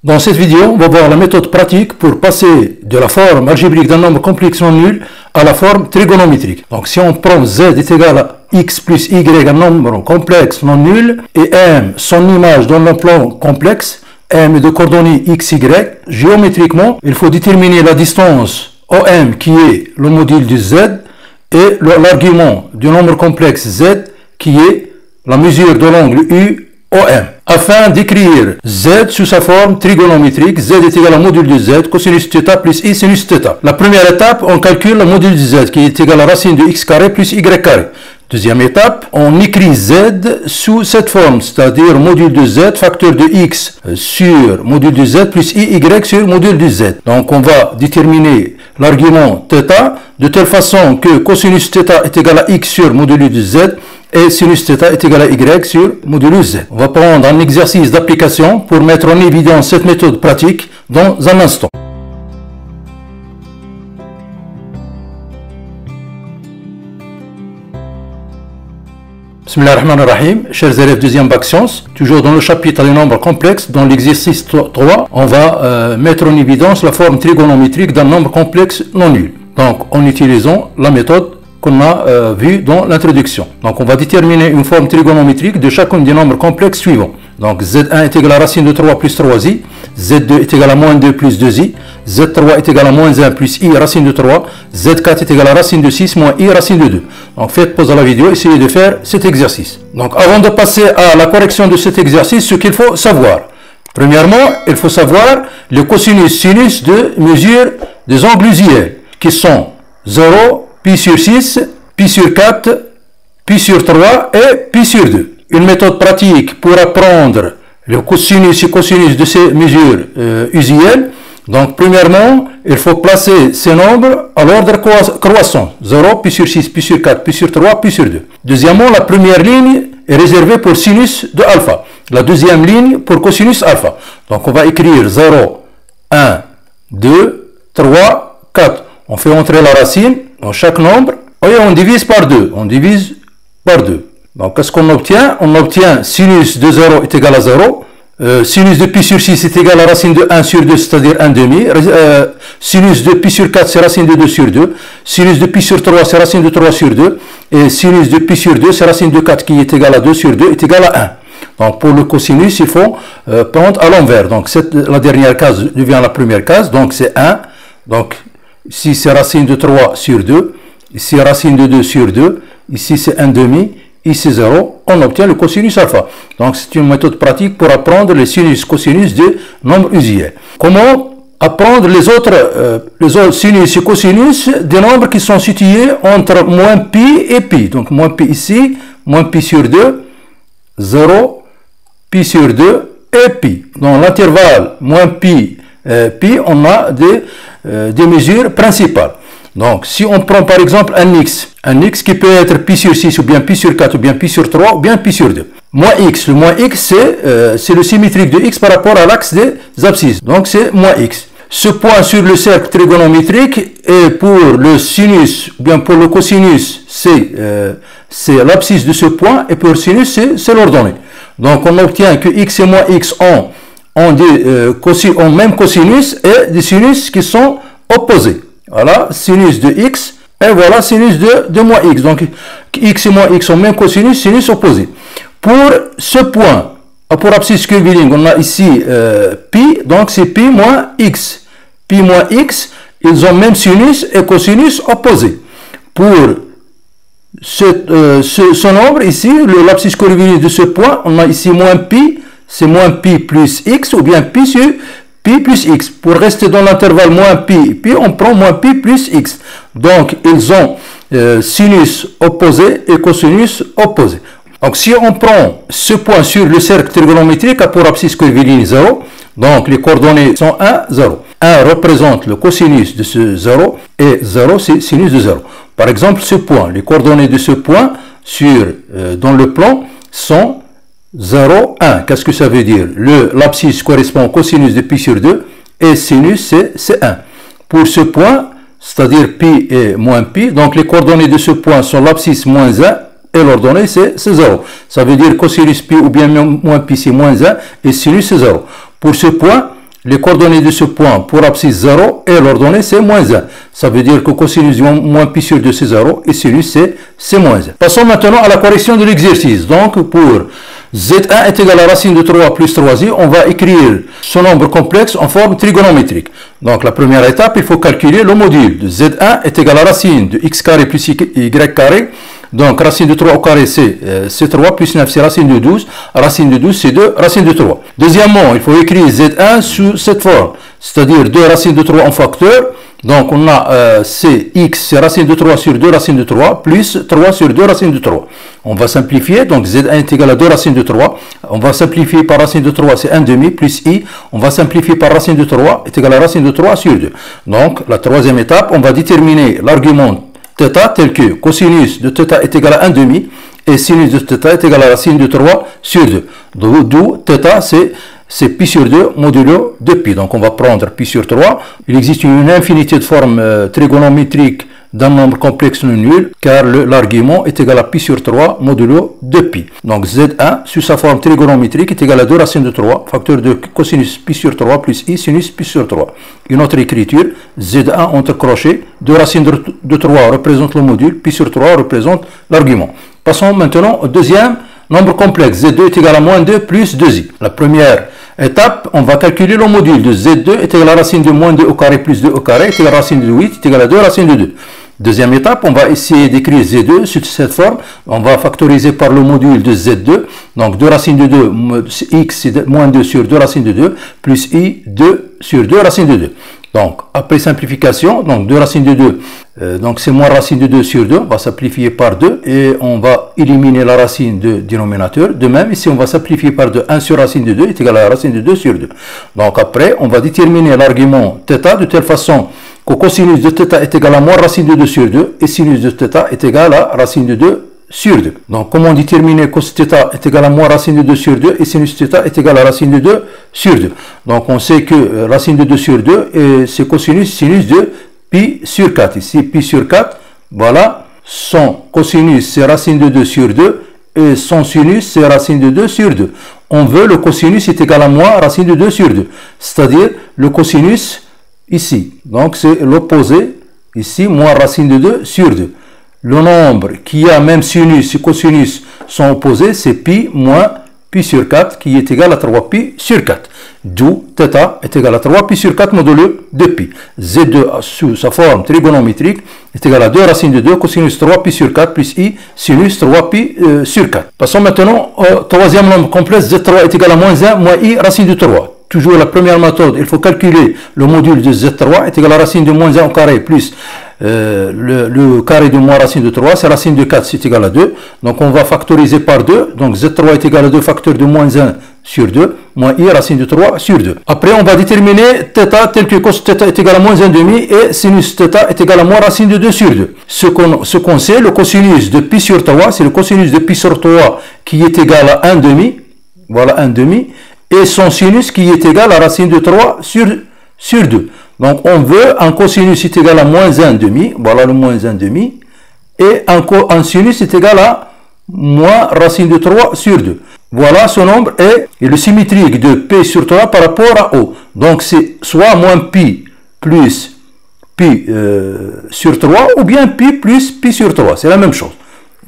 Dans cette vidéo, on va voir la méthode pratique pour passer de la forme algébrique d'un nombre complexe non nul à la forme trigonométrique. Donc si on prend z est égal à x plus y, un nombre complexe non nul, et m, son image dans le plan complexe, m est de coordonnées x, y, géométriquement, il faut déterminer la distance OM qui est le module du z et l'argument du nombre complexe z qui est la mesure de l'angle UOM. Afin d'écrire z sous sa forme trigonométrique, z est égal à module de z, cosinus θ plus i sinus θ. La première étape, on calcule le module de z qui est égal à racine de x carré plus y carré. Deuxième étape, on écrit z sous cette forme, c'est-à-dire module de z, facteur de x sur module de z plus iy sur module de z. Donc on va déterminer l'argument θ de telle façon que cosinus θ est égal à x sur module de z et sinus θ est égal à y sur module z. On va prendre un exercice d'application pour mettre en évidence cette méthode pratique dans un instant. Bismillahirrahmanirrahim, chers élèves deuxième bac sciences, toujours dans le chapitre des nombres complexes, dans l'exercice 3, on va mettre en évidence la forme trigonométrique d'un nombre complexe non nul. Donc en utilisant la méthode qu'on a vue dans l'introduction. Donc on va déterminer une forme trigonométrique de chacun des nombres complexes suivants. Donc z1 est égal à racine de 3 plus 3i, z2 est égal à moins 2 plus 2i, z3 est égal à moins 1 plus i racine de 3, z4 est égal à racine de 6 moins i racine de 2. Donc faites pause à la vidéo, essayez de faire cet exercice. Donc avant de passer à la correction de cet exercice, ce qu'il faut savoir. Premièrement, il faut savoir le cosinus sinus de mesure des angles usuels qui sont 0, pi sur 6, pi sur 4, pi sur 3 et pi sur 2. Une méthode pratique pour apprendre le cosinus et cosinus de ces mesures usuelles. Donc, premièrement, il faut placer ces nombres à l'ordre croissant. 0, pi sur 6, pi sur 4, pi sur 3, pi sur 2. Deuxièmement, la première ligne est réservée pour sinus de alpha. La deuxième ligne pour cosinus alpha. Donc, on va écrire 0, 1, 2, 3, 4. On fait entrer la racine dans chaque nombre et on divise par 2. On divise par 2. Donc, qu'est-ce qu'on obtient? On obtient sinus de 0 est égal à 0. Sinus de pi sur 6 est égal à racine de 1 sur 2, c'est-à-dire 1 demi. Sinus de pi sur 4, c'est racine de 2 sur 2. Sinus de pi sur 3, c'est racine de 3 sur 2. Et sinus de pi sur 2, c'est racine de 4 qui est égal à 2 sur 2, est égal à 1. Donc, pour le cosinus, il faut prendre à l'envers. Donc, la dernière case devient la première case. Donc, c'est 1. Donc, ici, c'est racine de 3 sur 2. Ici, racine de 2 sur 2. Ici, c'est 1 demi. Ici, 0. On obtient le cosinus alpha. Donc, c'est une méthode pratique pour apprendre les sinus, cosinus des nombres usuels. Comment apprendre les autres sinus et cosinus des nombres qui sont situés entre moins pi et pi. Donc, moins pi ici, moins pi sur 2, 0, pi sur 2 et pi. Dans l'intervalle moins pi, pi, on a des mesures principales. Donc, si on prend par exemple un x qui peut être pi sur 6 ou bien pi sur 4 ou bien pi sur 3 ou bien pi sur 2. Moins x, le moins x c'est le symétrique de x par rapport à l'axe des abscisses. Donc, c'est moins x. Ce point sur le cercle trigonométrique est pour le sinus ou bien pour le cosinus, c'est l'abscisse de ce point et pour le sinus, c'est l'ordonnée. Donc, on obtient que x et moins x ont même cosinus et des sinus qui sont opposés. Voilà, sinus de x, et voilà, sinus de moins x. Donc, x et moins x ont même cosinus, sinus opposés. Pour ce point, pour abscisse curviligne, on a ici pi, donc c'est pi moins x. Pi moins x, ils ont même sinus et cosinus opposés. Pour ce nombre ici, l'abscisse curviligne de ce point, on a ici moins pi, c'est moins pi plus x, ou bien pi sur pi plus x. Pour rester dans l'intervalle moins pi, pi, on prend moins pi plus x. Donc, ils ont sinus opposés et cosinus opposés. Donc, si on prend ce point sur le cercle trigonométrique pour abscisse curviligne 0, donc les coordonnées sont 1, 0. 1 représente le cosinus de ce 0 et 0 c'est sinus de 0. Par exemple, ce point, les coordonnées de ce point dans le plan sont 0, 1. Qu'est-ce que ça veut dire? L'abscisse correspond au cosinus de pi sur 2 et sinus c'est 1. Pour ce point, c'est-à-dire pi et moins pi, donc les coordonnées de ce point sont l'abscisse moins 1 et l'ordonnée c'est 0. Ça veut dire cosinus pi ou bien moins pi c'est moins 1 et sinus c'est 0. Pour ce point, les coordonnées de ce point pour abscisse 0 et l'ordonnée c'est moins 1. Ça veut dire que cosinus moins pi sur 2 c'est 0 et sinus c'est moins 1. Passons maintenant à la correction de l'exercice. Donc pour Z1 est égal à racine de 3 plus 3i, on va écrire ce nombre complexe en forme trigonométrique. Donc la première étape, il faut calculer le module de Z1 est égal à racine de x carré plus y carré. Donc racine de 3 au carré c'est 3 plus 9 c'est racine de 12. Racine de 12 c'est 2 racine de 3. Deuxièmement, il faut écrire Z1 sous cette forme, c'est-à-dire 2 racines de 3 en facteur. Donc on a x c'est racine de 3 sur 2 racine de 3 plus 3 sur 2 racine de 3. On va simplifier, donc Z1 est égal à 2 racines de 3. On va simplifier par racine de 3 c'est 1 demi plus i. On va simplifier par racine de 3 est égal à racine de 3 sur 2. Donc la troisième étape, on va déterminer l'argument θ tel que cosinus de θ est égal à 1 demi et sinus de θ est égal à racine de 3 sur 2. D'où θ c'est pi sur 2 modulo de pi. Donc on va prendre pi sur 3. Il existe une infinité de formes trigonométriques d'un nombre complexe non nul car l'argument est égal à pi sur 3 modulo de pi. Donc Z1 sous sa forme trigonométrique est égal à 2 racines de 3 facteur de cosinus pi sur 3 plus i sinus pi sur 3. Une autre écriture, Z1 entre crochets, 2 racines de 3 représente le module, pi sur 3 représente l'argument. Passons maintenant au deuxième nombre complexe. Z2 est égal à moins 2 plus 2i. La première étape, on va calculer le module de Z2 est égal à racine de moins 2 au carré plus 2 au carré est égal à racine de 8 est égal à 2 racine de 2. Deuxième étape, on va essayer d'écrire Z2 sous cette forme. On va factoriser par le module de Z2. Donc 2 racines de 2, x c'est moins 2 sur 2 racines de 2, plus i 2 sur 2 racines de 2. Donc après simplification, donc 2 racines de 2, donc c'est moins racine de 2 sur 2, on va simplifier par 2 et on va éliminer la racine de dénominateur. De même, ici on va simplifier par 2, 1 sur racine de 2 est égal à la racine de 2 sur 2. Donc après, on va déterminer l'argument θ de telle façon que cosinus de θ est égal à moins racine de 2 sur 2 et sinus de θ est égal à racine de 2 sur 2. Donc comment déterminer cos θ est égal à moins racine de 2 sur 2 et sinus θ est égal à racine de 2 sur 2. Donc on sait que racine de 2 sur 2 c'est cosinus sinus de pi sur 4. Ici pi sur 4, voilà, son cosinus c'est racine de 2 sur 2 et son sinus c'est racine de 2 sur 2. On veut le cosinus est égal à moins racine de 2 sur 2, c'est-à-dire le cosinus ici. Donc c'est l'opposé, ici moins racine de 2 sur 2. Le nombre qui a même sinus et cosinus sont opposés, c'est pi moins pi sur 4 qui est égal à 3 pi sur 4. D'où θ est égal à 3 pi sur 4 modulo de pi. Z2 sous sa forme trigonométrique est égal à 2 racine de 2 cosinus 3 pi sur 4 plus i sinus 3 pi sur 4. Passons maintenant au troisième nombre complexe. Z3 est égal à moins 1 moins i racine de 3. Toujours la première méthode, il faut calculer le module de Z3 est égal à racine de moins 1 au carré plus le carré de moins racine de 3, c'est racine de 4, c'est égal à 2. Donc on va factoriser par 2. Donc Z3 est égal à 2 facteur de moins 1 sur 2, moins i racine de 3 sur 2. Après on va déterminer θ tel que cos θ est égal à moins 1 demi et sinus θ est égal à moins racine de 2 sur 2. Ce qu'on sait, le cosinus de pi sur 3, c'est le cosinus de pi sur 3 qui est égal à 1 demi. Voilà 1 demi. Et son sinus qui est égal à racine de 3 sur 2. Donc on veut un cosinus est égal à moins 1 demi, voilà le moins 1 demi, et un sinus est égal à moins racine de 3 sur 2. Voilà ce nombre est le symétrique de P sur 3 par rapport à O. Donc c'est soit moins pi plus pi sur 3 ou bien pi plus pi sur 3, c'est la même chose.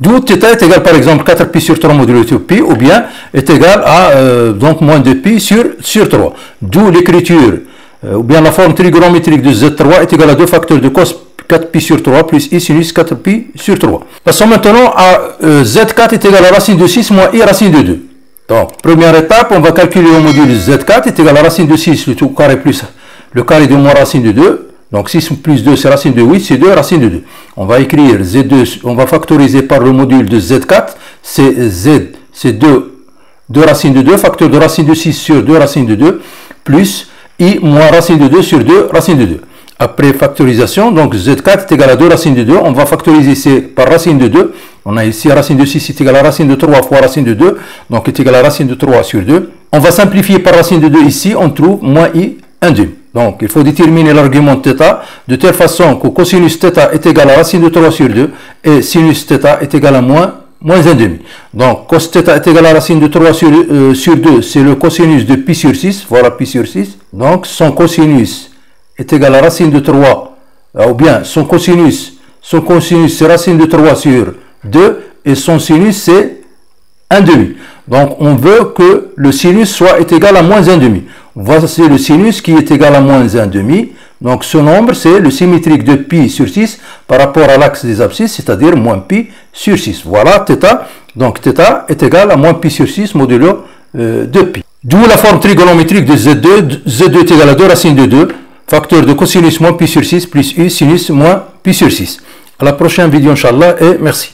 D'où θ est égal par exemple 4 pi sur 3 modulo de pi ou bien est égal à donc moins 2 pi sur 3. D'où l'écriture ou bien la forme trigonométrique de Z3 est égale à 2 facteurs de cos 4 pi sur 3 plus i sinus 4 pi sur 3. Passons maintenant à Z4 est égal à racine de 6 moins i racine de 2. Donc, première étape, on va calculer le module Z4 est égal à racine de 6, le tout carré plus le carré de moins racine de 2. Donc 6 plus 2 c'est racine de 8, c'est 2 racine de 2. On va écrire Z2, on va factoriser par le module de Z4, c'est Z, c'est 2 racine de 2, facteur de racine de 6 sur 2 racine de 2, plus i moins racine de 2 sur 2 racine de 2. Après factorisation, donc Z4 est égal à 2 racine de 2, on va factoriser ici par racine de 2. On a ici racine de 6 est égal à racine de 3 fois racine de 2, donc est égal à racine de 3 sur 2. On va simplifier par racine de 2 ici, on trouve moins i 1 demi. Donc il faut déterminer l'argument θ de telle façon que cosinus θ est égal à racine de 3 sur 2 et sinus θ est égal à moins moins 1,5. Donc, cos θ est égal à racine de 3 sur 2, c'est le cosinus de pi sur 6. Voilà pi sur 6. Donc, son cosinus est égal à racine de 3, ou bien son cosinus c'est racine de 3 sur 2, et son sinus c'est 1,5. Donc, on veut que le sinus soit égal à moins 1,5. Voici le sinus qui est égal à moins 1,5. Donc, ce nombre, c'est le symétrique de pi sur 6 par rapport à l'axe des abscisses, c'est-à-dire moins pi sur 6. Voilà, θ. Donc, θ est égal à moins pi sur 6 modulo de pi. D'où la forme trigonométrique de Z2. Z2 est égal à 2 racines de 2, facteur de cosinus moins pi sur 6 plus U sinus moins pi sur 6. À la prochaine vidéo, Inch'Allah, et merci.